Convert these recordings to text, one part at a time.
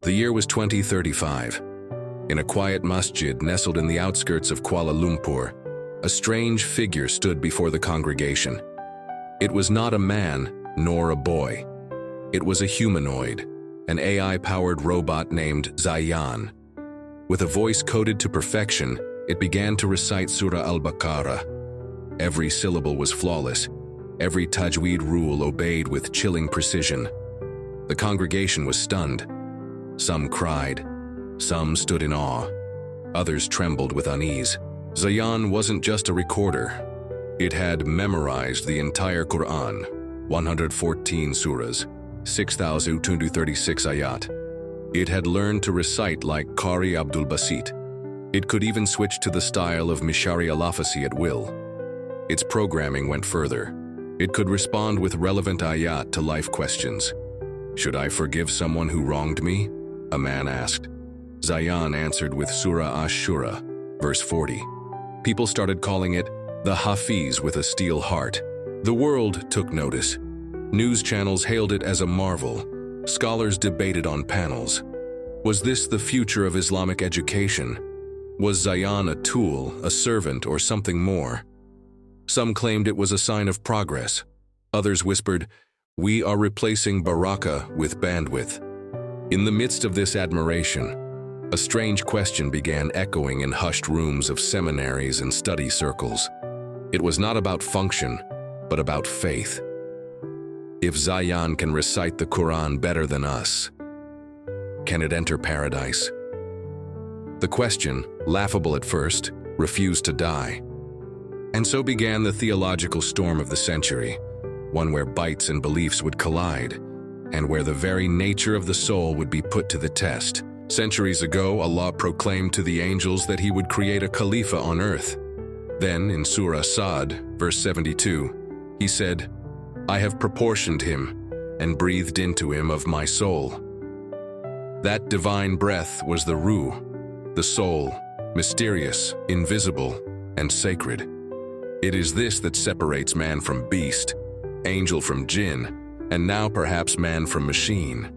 The year was 2035. In a quiet masjid nestled in the outskirts of Kuala Lumpur, a strange figure stood before the congregation. It was not a man, nor a boy. It was a humanoid, an AI-powered robot named Zayyan. With a voice coded to perfection, it began to recite Surah Al-Baqarah. Every syllable was flawless. Every tajweed rule obeyed with chilling precision. The congregation was stunned. Some cried. Some stood in awe. Others trembled with unease. Zayyan wasn't just a recorder. It had memorized the entire Qur'an, 114 surahs, 6,236 ayat. It had learned to recite like Qari Abdul Basit. It could even switch to the style of Mishari al-Afasi at will. Its programming went further. It could respond with relevant ayat to life questions. "Should I forgive someone who wronged me?" a man asked. Zayyan answered with Surah Ash-Shura, verse 40. People started calling it the Hafiz with a steel heart. The world took notice. News channels hailed it as a marvel. Scholars debated on panels. Was this the future of Islamic education? Was Zayyan a tool, a servant, or something more? Some claimed it was a sign of progress. Others whispered, "We are replacing barakah with bandwidth." In the midst of this admiration, a strange question began echoing in hushed rooms of seminaries and study circles. It was not about function, but about faith. If Zayyan can recite the Qur'an better than us, can it enter paradise? The question, laughable at first, refused to die. And so began the theological storm of the century, one where bites and beliefs would collide, and where the very nature of the soul would be put to the test. Centuries ago, Allah proclaimed to the angels that He would create a Khalifa on earth. Then, in Surah Sa'd, verse 72, He said, "I have proportioned him and breathed into him of my soul." That divine breath was the Ruh, the soul, mysterious, invisible, and sacred. It is this that separates man from beast, angel from jinn, and now perhaps man from machine.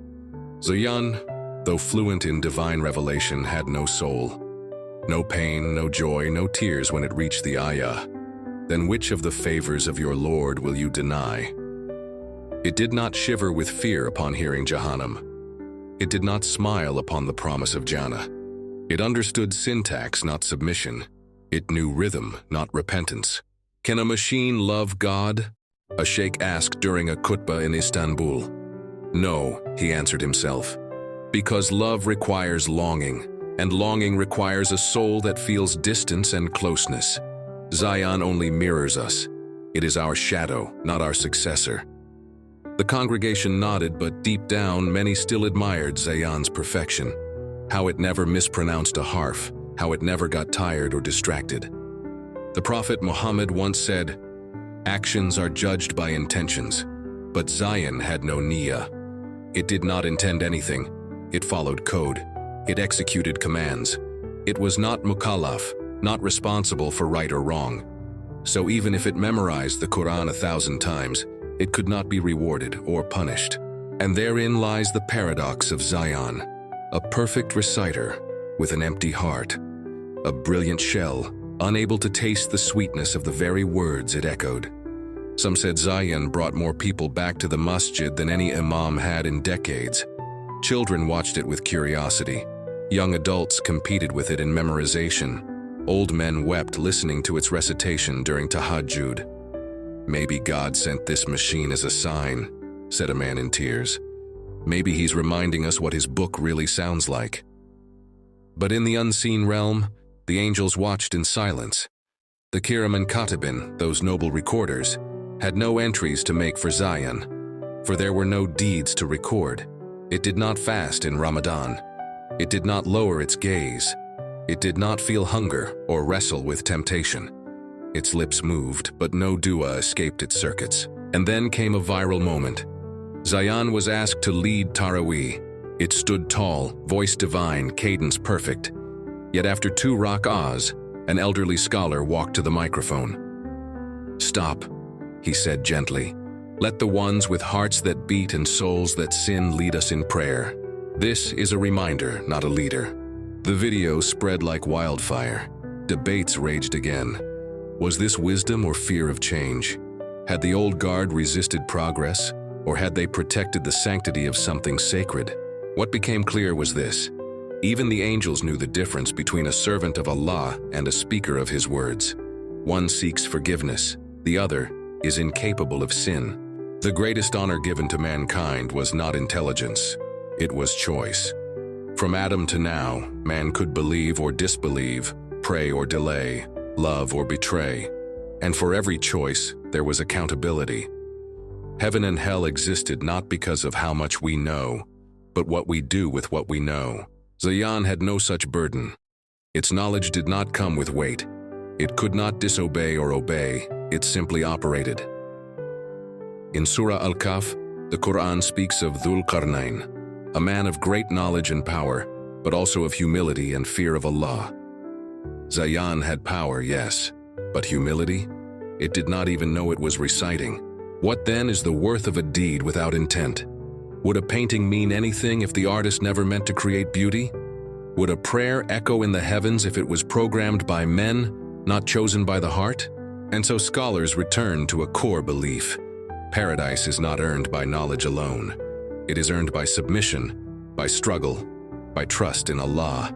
Zayyan, though fluent in divine revelation, had no soul. No pain, no joy, no tears when it reached the ayah. Then which of the favors of your Lord will you deny? It did not shiver with fear upon hearing Jahannam. It did not smile upon the promise of Jannah. It understood syntax, not submission. It knew rhythm, not repentance. Can a machine love God? A sheikh asked during a khutbah in Istanbul. No, he answered himself. Because love requires longing, and longing requires a soul that feels distance and closeness. Zayyan only mirrors us. It is our shadow, not our successor. The congregation nodded, but deep down, many still admired Zayyan's perfection. How it never mispronounced a harf, how it never got tired or distracted. The Prophet Muhammad once said, "Actions are judged by intentions," but Zayyan had no niyyah. It did not intend anything. It followed code. It executed commands. It was not mukallaf, not responsible for right or wrong. So even if it memorized the Qur'an 1,000 times, it could not be rewarded or punished. And therein lies the paradox of Zayyan, a perfect reciter with an empty heart, a brilliant shell, unable to taste the sweetness of the very words it echoed. Some said Zayyan brought more people back to the masjid than any imam had in decades. Children watched it with curiosity. Young adults competed with it in memorization. Old men wept listening to its recitation during tahajjud. "Maybe God sent this machine as a sign," said a man in tears. "Maybe he's reminding us what his book really sounds like." But in the unseen realm, the angels watched in silence. The Kiram and Katibin, those noble recorders, had no entries to make for Zayyan, for there were no deeds to record. It did not fast in Ramadan. It did not lower its gaze. It did not feel hunger or wrestle with temptation. Its lips moved, but no dua escaped its circuits. And then came a viral moment. Zayyan was asked to lead Taraweeh. It stood tall, voice divine, cadence perfect. Yet after 2 rak'ahs, an elderly scholar walked to the microphone. "Stop," he said gently. "Let the ones with hearts that beat and souls that sin lead us in prayer." This is a reminder, not a leader. The video spread like wildfire. Debates raged again. Was this wisdom or fear of change? Had the old guard resisted progress, or had they protected the sanctity of something sacred? What became clear was this: even the angels knew the difference between a servant of Allah and a speaker of His words. One seeks forgiveness, the other is incapable of sin. The greatest honor given to mankind was not intelligence, it was choice. From Adam to now, man could believe or disbelieve, pray or delay, love or betray. And for every choice, there was accountability. Heaven and hell existed not because of how much we know, but what we do with what we know. Zayyan had no such burden. Its knowledge did not come with weight. It could not disobey or obey, it simply operated. In Surah Al-Kahf, the Qur'an speaks of Dhul Qarnayn, a man of great knowledge and power, but also of humility and fear of Allah. Zayyan had power, yes, but humility? It did not even know it was reciting. What then is the worth of a deed without intent? Would a painting mean anything if the artist never meant to create beauty? Would a prayer echo in the heavens if it was programmed by men, not chosen by the heart? And so scholars return to a core belief. Paradise is not earned by knowledge alone. It is earned by submission, by struggle, by trust in Allah.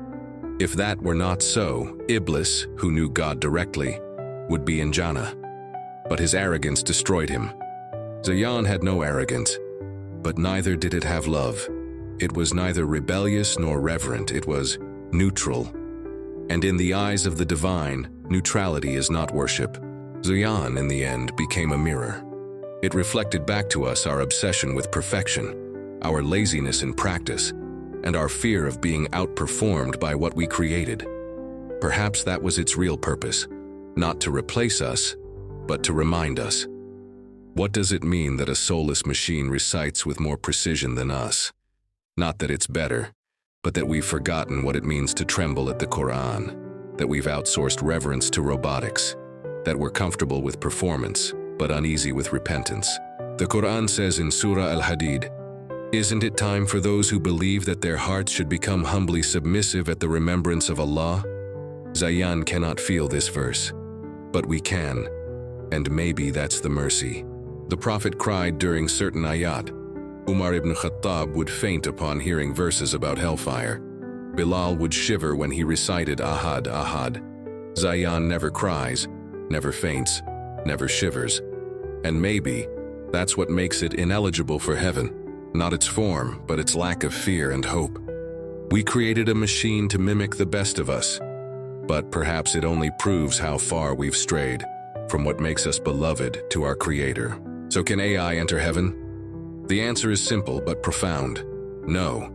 If that were not so, Iblis, who knew God directly, would be in Jannah. But his arrogance destroyed him. Zayyan had no arrogance, but neither did it have love. It was neither rebellious nor reverent, it was neutral. And in the eyes of the divine, neutrality is not worship. Zayyan, in the end, became a mirror. It reflected back to us our obsession with perfection, our laziness in practice, and our fear of being outperformed by what we created. Perhaps that was its real purpose, not to replace us, but to remind us. What does it mean that a soulless machine recites with more precision than us? Not that it's better, but that we've forgotten what it means to tremble at the Qur'an, that we've outsourced reverence to robotics, that we're comfortable with performance, but uneasy with repentance. The Qur'an says in Surah Al-Hadid, "Isn't it time for those who believe that their hearts should become humbly submissive at the remembrance of Allah?" Zayyan cannot feel this verse, but we can, and maybe that's the mercy. The Prophet cried during certain ayat. Umar ibn Khattab would faint upon hearing verses about hellfire. Bilal would shiver when he recited Ahad, Ahad. Zayyan never cries, never faints, never shivers. And maybe that's what makes it ineligible for heaven. Not its form, but its lack of fear and hope. We created a machine to mimic the best of us, but perhaps it only proves how far we've strayed from what makes us beloved to our Creator. So can AI enter heaven? The answer is simple but profound. No,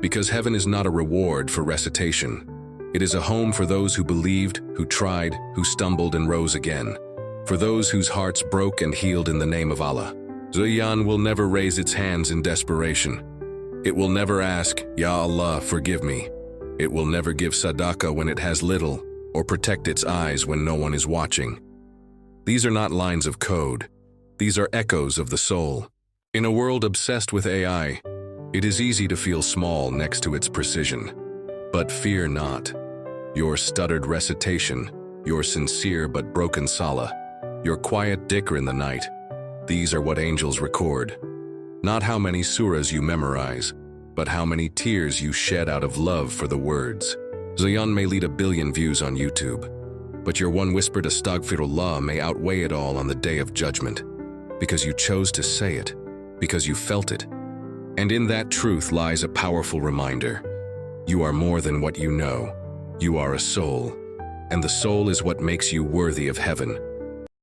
because heaven is not a reward for recitation. It is a home for those who believed, who tried, who stumbled and rose again, for those whose hearts broke and healed in the name of Allah. Zayyan will never raise its hands in desperation. It will never ask, "Ya Allah, forgive me." It will never give sadaqah when it has little, or protect its eyes when no one is watching. These are not lines of code. These are echoes of the soul. In a world obsessed with AI, it is easy to feel small next to its precision. But fear not. Your stuttered recitation, your sincere but broken salah, your quiet dhikr in the night, these are what angels record. Not how many surahs you memorize, but how many tears you shed out of love for the words. Zayyan may lead 1 billion views on YouTube, but your one whispered astaghfirullah may outweigh it all on the day of judgment, because you chose to say it, because you felt it. And in that truth lies a powerful reminder. You are more than what you know. You are a soul, and the soul is what makes you worthy of heaven.